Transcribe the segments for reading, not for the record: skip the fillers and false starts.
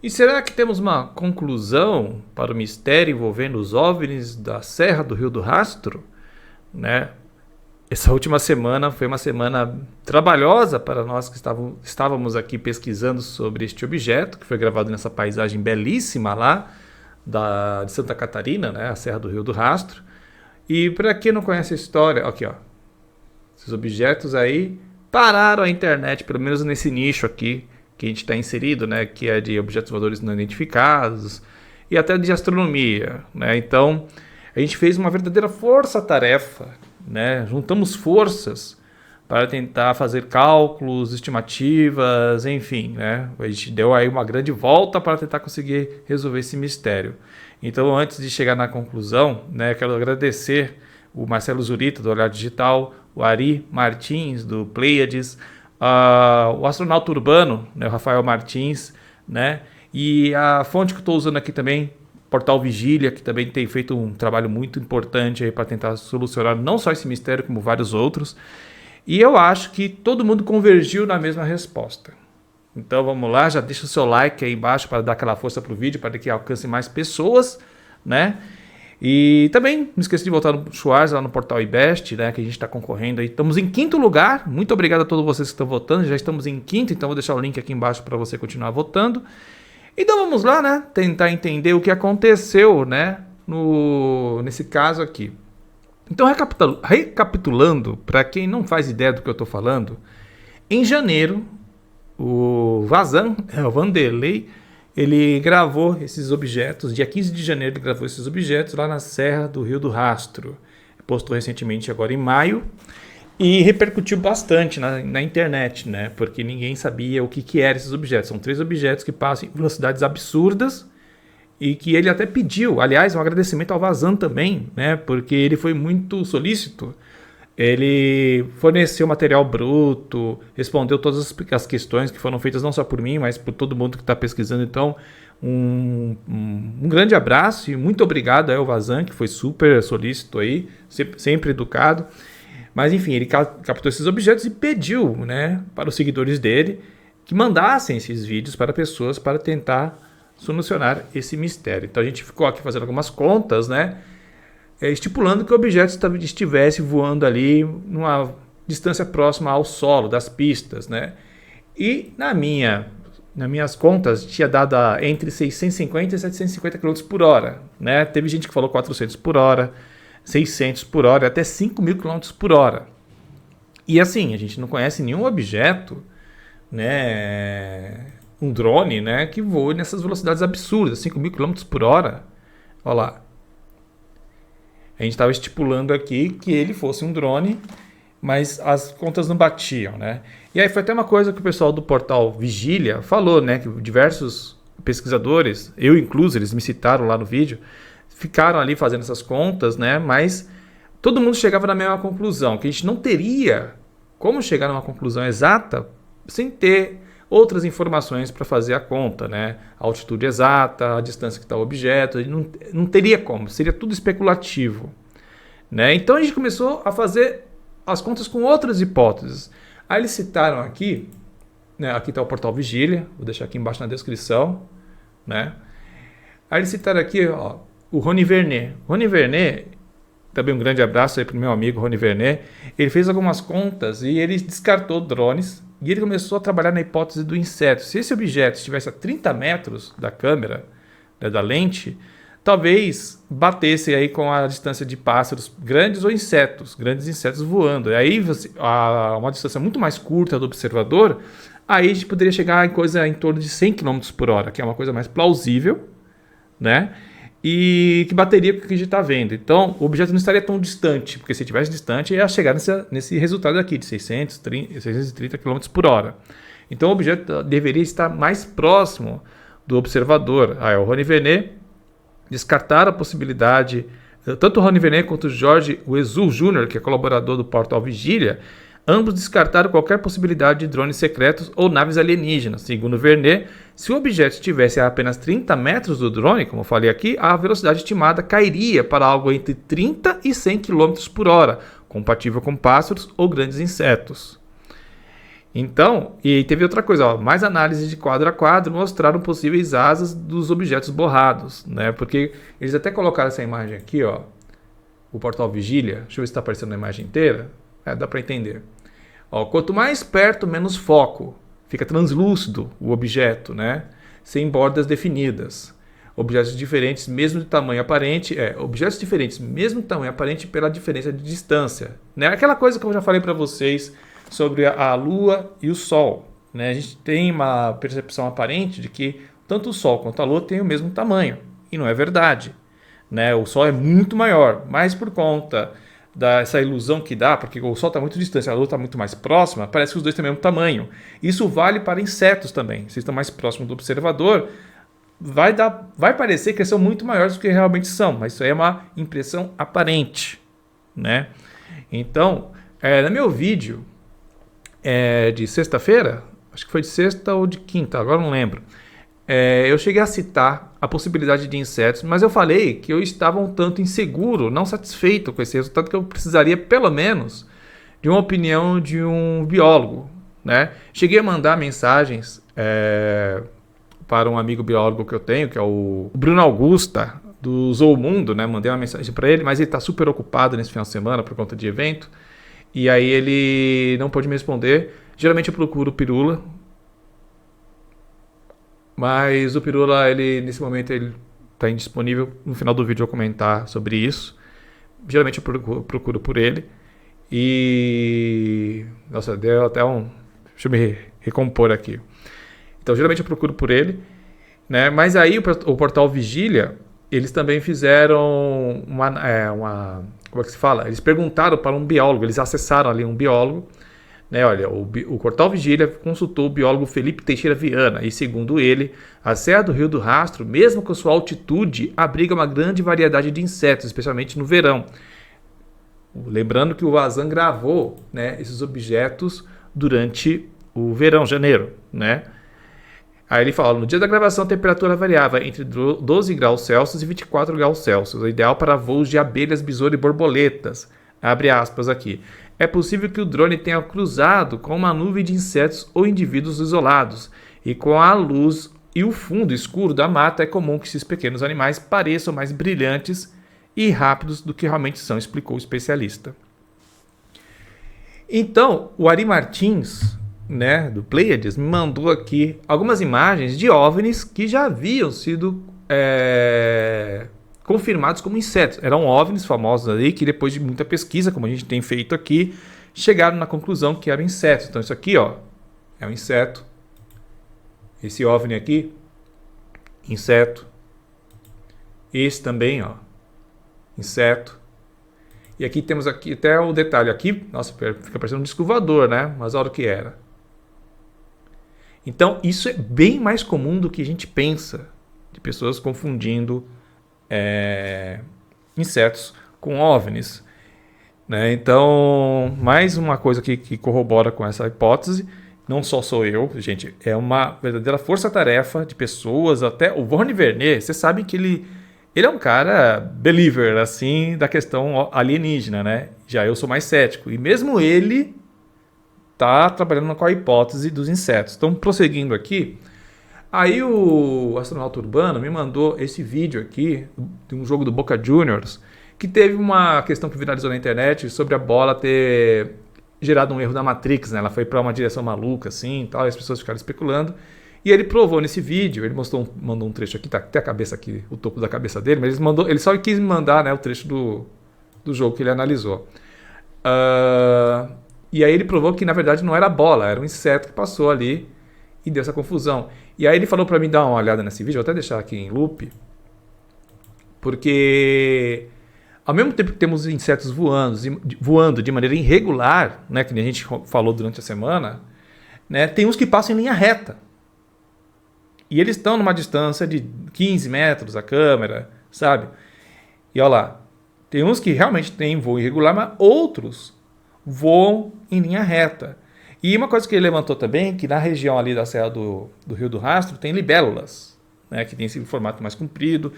E será que temos uma conclusão para o mistério envolvendo os OVNIs da Serra do Rio do Rastro? Né? Essa última semana foi uma semana trabalhosa para nós que estávamos aqui pesquisando sobre este objeto, que foi gravado nessa paisagem belíssima lá de Santa Catarina, né? A Serra do Rio do Rastro. E para quem não conhece a história, aqui ó, esses objetos aí pararam a internet, pelo menos nesse nicho aqui que a gente está inserido, né? Que é de objetos voadores não identificados e até de astronomia, né? Então a gente fez uma verdadeira força-tarefa, né? Juntamos forças para tentar fazer cálculos, estimativas, enfim, né? A gente deu aí uma grande volta para tentar conseguir resolver esse mistério. Então, antes de chegar na conclusão, né, quero agradecer o Marcelo Zurita, do Olhar Digital, o Ari Martins, do Pleiades, o astronauta urbano, né, o Rafael Martins, né, e a fonte que eu estou usando aqui também, Portal Vigília, que também tem feito um trabalho muito importante para tentar solucionar não só esse mistério, como vários outros. E eu acho que todo mundo convergiu na mesma resposta. Então vamos lá, já deixa o seu like aí embaixo para dar aquela força para o vídeo, para que alcance mais pessoas, né? E também não esqueça de voltar no Schwarz, lá no Portal IBEST, né, que a gente está concorrendo aí. Estamos em quinto lugar. Muito obrigado a todos vocês que estão votando. Já estamos em quinto, então vou deixar o link aqui embaixo para você continuar votando. Então vamos lá, né? Tentar entender o que aconteceu, né? Nesse caso aqui. Então, recapitulando, para quem não faz ideia do que eu estou falando, em janeiro, o Vanderlei, ele gravou esses objetos, dia 15 de janeiro ele gravou esses objetos lá na Serra do Rio do Rastro. Postou recentemente agora em maio e repercutiu bastante na internet, né? Porque ninguém sabia o que eram esses objetos. São 3 objetos que passam em velocidades absurdas e que ele até pediu, aliás, um agradecimento ao Vazan também, né? Porque ele foi muito solícito. Ele forneceu material bruto, respondeu todas as questões que foram feitas não só por mim, mas por todo mundo que está pesquisando. Então, um grande abraço e muito obrigado ao Vazan, que foi super solícito aí, sempre educado. Mas enfim, ele captou esses objetos e pediu, né, para os seguidores dele que mandassem esses vídeos para pessoas para tentar solucionar esse mistério. Então a gente ficou aqui fazendo algumas contas, né, estipulando que o objeto estivesse voando ali numa distância próxima ao solo, das pistas, né? E nas minhas contas tinha dado entre 650 e 750 km por hora, né? Teve gente que falou 400 por hora, 600 por hora, até 5.000 km por hora. E assim, a gente não conhece nenhum objeto, né, um drone, né, que voe nessas velocidades absurdas, 5.000 km por hora. Olha lá. A gente estava estipulando aqui que ele fosse um drone, mas as contas não batiam, né? E aí foi até uma coisa que o pessoal do portal Vigília falou, né? Que diversos pesquisadores, eu incluso, eles me citaram lá no vídeo, ficaram ali fazendo essas contas, né? Mas todo mundo chegava na mesma conclusão, que a gente não teria como chegar numa conclusão exata sem ter outras informações para fazer a conta, né? A altitude exata, a distância que está o objeto, não teria como, seria tudo especulativo, né? Então a gente começou a fazer as contas com outras hipóteses. Aí eles citaram aqui, né? Aqui está o portal Vigília, vou deixar aqui embaixo na descrição, né? Aí eles citaram aqui, ó, o Rony Vernet. Rony Vernet, também um grande abraço aí para o meu amigo Rony Vernet, ele fez algumas contas e ele descartou drones. E ele começou a trabalhar na hipótese do inseto. Se esse objeto estivesse a 30 metros da câmera, né, da lente, talvez batesse aí com a distância de pássaros grandes ou grandes insetos voando. E aí, uma distância muito mais curta do observador, aí a gente poderia chegar em coisa em torno de 100 km por hora, que é uma coisa mais plausível, né? E que bateria com o que a gente está vendo. Então, o objeto não estaria tão distante, porque se estivesse distante, ia chegar nesse resultado aqui, de 630 km por hora. Então, o objeto deveria estar mais próximo do observador. Aí, o Rony Vernet descartaram a possibilidade, tanto o Rony Vernet quanto o Jorge Wesul Jr., que é colaborador do portal Vigília, ambos descartaram qualquer possibilidade de drones secretos ou naves alienígenas. Segundo Vernet, se o objeto estivesse a apenas 30 metros do drone, como eu falei aqui, a velocidade estimada cairia para algo entre 30 e 100 km por hora, compatível com pássaros ou grandes insetos. Então, e teve outra coisa, ó, mais análise de quadro a quadro mostraram possíveis asas dos objetos borrados, né? Porque eles até colocaram essa imagem aqui, ó, o portal Vigília. Deixa eu ver se está aparecendo na imagem inteira. Dá para entender. Ó, quanto mais perto, menos foco. Fica translúcido o objeto, né? Sem bordas definidas. Objetos diferentes, mesmo de tamanho aparente, objetos diferentes, mesmo de tamanho aparente, pela diferença de distância, né? Aquela coisa que eu já falei para vocês sobre a Lua e o Sol, né? A gente tem uma percepção aparente de que tanto o Sol quanto a Lua têm o mesmo tamanho, e não é verdade, né? O Sol é muito maior, mas por conta dessa ilusão que dá, porque o Sol está muito distante, a Lua está muito mais próxima, parece que os dois têm o mesmo tamanho. Isso vale para insetos também. Se estão mais próximos do observador, vai parecer que eles são muito maiores do que realmente são, mas isso aí é uma impressão aparente, né? Então, no meu vídeo de sexta-feira, acho que foi de sexta ou de quinta, agora não lembro, eu cheguei a citar a possibilidade de insetos, mas eu falei que eu estava um tanto inseguro, não satisfeito com esse resultado, que eu precisaria pelo menos de uma opinião de um biólogo, né? Cheguei a mandar mensagens para um amigo biólogo que eu tenho, que é o Bruno Augusta, do Zoomundo, né? Mandei uma mensagem para ele, mas ele está super ocupado nesse final de semana por conta de evento, e aí ele não pôde me responder. Geralmente eu procuro o Pirula, mas o Pirula, nesse momento, ele está indisponível. No final do vídeo eu vou comentar sobre isso. Geralmente eu procuro por ele. E... Nossa, deu até um... Deixa eu me recompor aqui. Então, geralmente eu procuro por ele, né? Mas aí o portal Vigília, eles também fizeram como é que se fala? Eles perguntaram para um biólogo, eles acessaram ali um biólogo, né? Olha, o portal Vigília consultou o biólogo Felipe Teixeira Viana e, segundo ele, a Serra do Rio do Rastro, mesmo com sua altitude, abriga uma grande variedade de insetos, especialmente no verão. Lembrando que o Vazan gravou, né, esses objetos durante o verão, janeiro, né? Aí ele fala, no dia da gravação a temperatura variava entre 12 graus Celsius e 24 graus Celsius, o ideal para voos de abelhas, besouro e borboletas. Abre aspas aqui. É possível que o drone tenha cruzado com uma nuvem de insetos ou indivíduos isolados, e com a luz e o fundo escuro da mata é comum que esses pequenos animais pareçam mais brilhantes e rápidos do que realmente são, explicou o especialista. Então, o Ari Martins, né, do Pleiades, me mandou aqui algumas imagens de OVNIs que já haviam sido confirmados como insetos. Eram OVNIs famosos ali que, depois de muita pesquisa, como a gente tem feito aqui, chegaram na conclusão que eram insetos. Então isso aqui, ó, é um inseto. Esse OVNI aqui, inseto. Esse também, ó, inseto. E aqui temos aqui até o detalhe aqui, nossa, fica parecendo um disco voador, né? Mas olha o que era. Então, isso é bem mais comum do que a gente pensa, de pessoas confundindo insetos com OVNIs, né? Então, mais uma coisa que corrobora com essa hipótese, não só sou eu, gente, é uma verdadeira força-tarefa de pessoas, até o Verne Vernet, vocês sabem que ele é um cara believer, assim, da questão alienígena, né? Já eu sou mais cético, e mesmo ele está trabalhando com a hipótese dos insetos. Então, prosseguindo aqui, aí o astronauta urbano me mandou esse vídeo aqui de um jogo do Boca Juniors, que teve uma questão que viralizou na internet sobre a bola ter gerado um erro da Matrix, né? Ela foi para uma direção maluca, assim, e tal, e as pessoas ficaram especulando. E ele provou nesse vídeo, ele mandou um trecho aqui, tá até a cabeça aqui, o topo da cabeça dele, mas ele só quis me mandar, né, o trecho do jogo que ele analisou. E aí ele provou que, na verdade, não era bola, era um inseto que passou ali e deu essa confusão. E aí ele falou para mim dar uma olhada nesse vídeo, vou até deixar aqui em loop, porque ao mesmo tempo que temos insetos voando de maneira irregular, né, que nem a gente falou durante a semana, né, tem uns que passam em linha reta. E eles estão numa distância de 15 metros a câmera, sabe? E olha lá, tem uns que realmente têm voo irregular, mas outros voam em linha reta. E uma coisa que ele levantou também, é que na região ali da Serra do Rio do Rastro tem libélulas, né, que tem esse formato mais comprido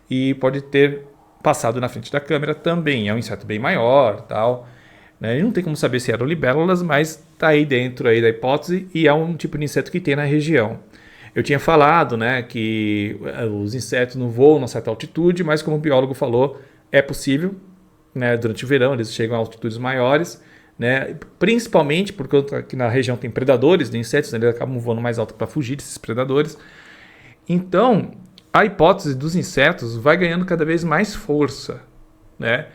e pode ter passado na frente da câmera também. É um inseto bem maior, tal. né? E não tem como saber se eram libélulas, mas está aí dentro aí da hipótese e é um tipo de inseto que tem na região. Eu tinha falado, né, que os insetos não voam a certa altitude, mas como o biólogo falou, é possível, né, durante o verão eles chegam a altitudes maiores, né, principalmente porque aqui na região tem predadores de insetos, né, eles acabam voando mais alto para fugir desses predadores. Então, a hipótese dos insetos vai ganhando cada vez mais força, né?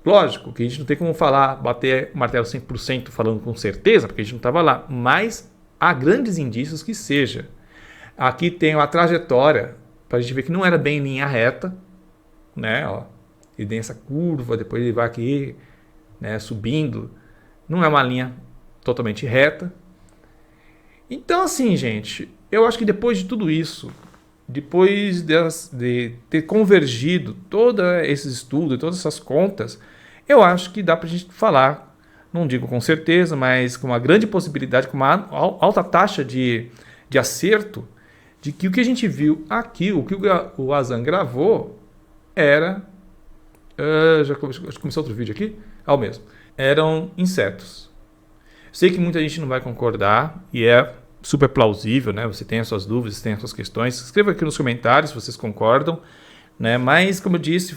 Lógico que a gente não tem como falar, bater o martelo 100% falando com certeza, porque a gente não estava lá, mas há grandes indícios que seja. Aqui tem a trajetória, para a gente ver que não era bem em linha reta, né? Ó, ele tem essa curva, depois ele vai aqui, né, subindo. Não é uma linha totalmente reta. Então, assim, gente, eu acho que depois de tudo isso, depois de ter convergido todos esses estudos, todas essas contas, eu acho que dá para a gente falar, não digo com certeza, mas com uma grande possibilidade, com uma alta taxa de acerto, de que o que a gente viu aqui, o que o Azan gravou, era... já começou outro vídeo aqui? O mesmo. Eram insetos. Sei que muita gente não vai concordar, e é super plausível, né? Você tem as suas dúvidas, tem as suas questões. Escreva aqui nos comentários se vocês concordam, né? Mas, como eu disse,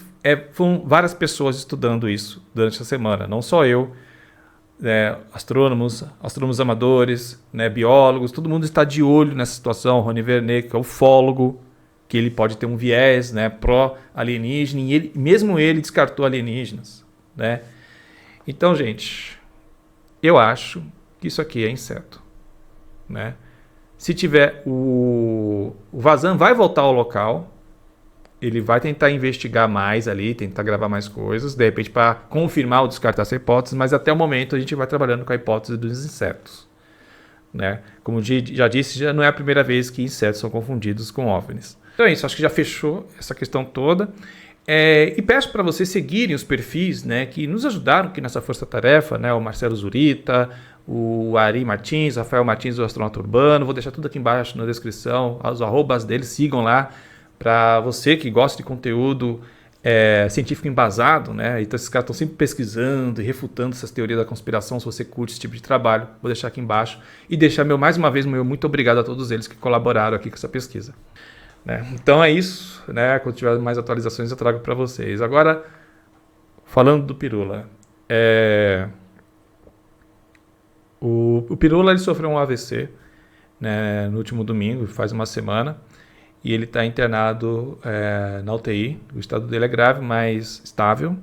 foram várias pessoas estudando isso durante a semana, não só eu, astrônomos amadores, né? Biólogos, todo mundo está de olho nessa situação. Rony Vernet, que é ufólogo, que ele pode ter um viés, né, pró-alienígena, e mesmo ele descartou alienígenas, né? Então, gente, eu acho que isso aqui é inseto, né? Se tiver o Vazan vai voltar ao local, ele vai tentar investigar mais ali, tentar gravar mais coisas, de repente para confirmar ou descartar essa hipótese, mas até o momento a gente vai trabalhando com a hipótese dos insetos, né? Como já disse, já não é a primeira vez que insetos são confundidos com OVNIs. Então é isso, acho que já fechou essa questão toda. E peço para vocês seguirem os perfis, né, que nos ajudaram aqui nessa força-tarefa, né, o Marcelo Zurita, o Ari Martins, Rafael Martins do Astronauta Urbano. Vou deixar tudo aqui embaixo na descrição, os arrobas deles, sigam lá, para você que gosta de conteúdo científico embasado, né? Então esses caras estão sempre pesquisando e refutando essas teorias da conspiração. Se você curte esse tipo de trabalho, vou deixar aqui embaixo e deixar mais uma vez meu muito obrigado a todos eles que colaboraram aqui com essa pesquisa, né? Então é isso, né? Quando tiver mais atualizações eu trago para vocês. Agora, falando do Pirula, o Pirula ele sofreu um AVC, né, no último domingo, faz uma semana. E ele está internado na UTI. O estado dele é grave, mas estável.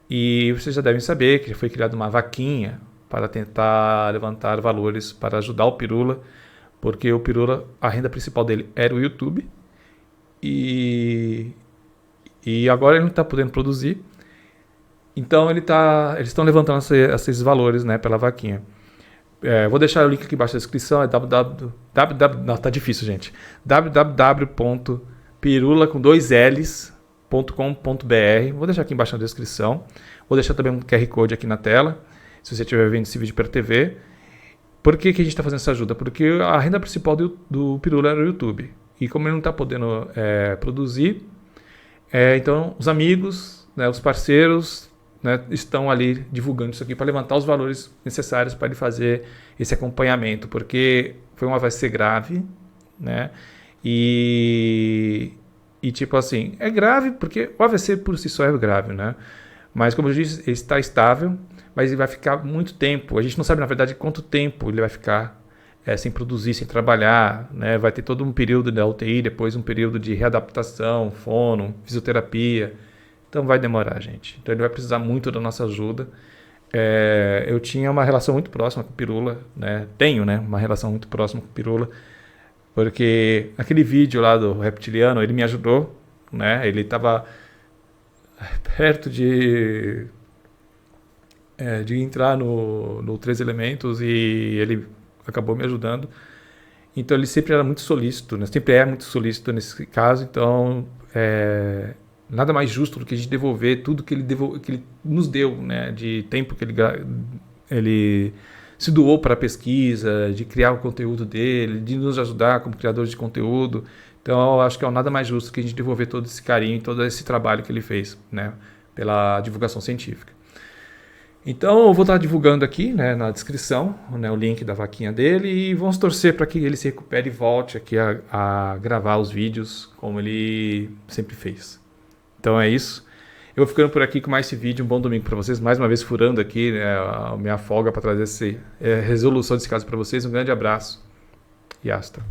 E vocês já devem saber que foi criada uma vaquinha para tentar levantar valores para ajudar o Pirula, porque o Pirula, a renda principal dele era o YouTube. E agora ele não está podendo produzir. Então eles estão levantando esses valores, né, pela vaquinha. Vou deixar o link aqui embaixo na descrição, é não, tá difícil, gente. www.pirula.com.br. Vou deixar aqui embaixo na descrição. Vou deixar também um QR Code aqui na tela, se você estiver vendo esse vídeo pela TV. Por que a gente está fazendo essa ajuda? Porque a renda principal do Pirula era o YouTube. E como ele não está podendo produzir, então os amigos, né, os parceiros, né, estão ali divulgando isso aqui para levantar os valores necessários para ele fazer esse acompanhamento, porque foi um AVC grave, né? E tipo assim, é grave porque o AVC por si só é grave, né? Mas como eu disse, ele está estável, mas ele vai ficar muito tempo. A gente não sabe, na verdade, quanto tempo ele vai ficar sem produzir, sem trabalhar, né? Vai ter todo um período da UTI, depois um período de readaptação, fono, fisioterapia. Então vai demorar, gente. Então ele vai precisar muito da nossa ajuda. Eu tinha uma relação muito próxima com o Pirula, né? Tenho, né, uma relação muito próxima com o Pirula, porque aquele vídeo lá do reptiliano, ele me ajudou, né? Ele estava perto de entrar no Três Elementos e ele acabou me ajudando. Então ele sempre era muito solícito, né? Sempre é muito solícito nesse caso. Então nada mais justo do que a gente devolver tudo que ele nos deu, né, de tempo que ele se doou para a pesquisa, de criar o conteúdo dele, de nos ajudar como criadores de conteúdo. Então, eu acho que é nada mais justo que a gente devolver todo esse carinho, todo esse trabalho que ele fez, né, pela divulgação científica. Então eu vou estar divulgando aqui, né, na descrição, né, o link da vaquinha dele e vamos torcer para que ele se recupere e volte aqui a gravar os vídeos como ele sempre fez. Então é isso. Eu vou ficando por aqui com mais esse vídeo. Um bom domingo para vocês. Mais uma vez furando aqui, né, a minha folga para trazer essa resolução desse caso para vocês. Um grande abraço e hasta.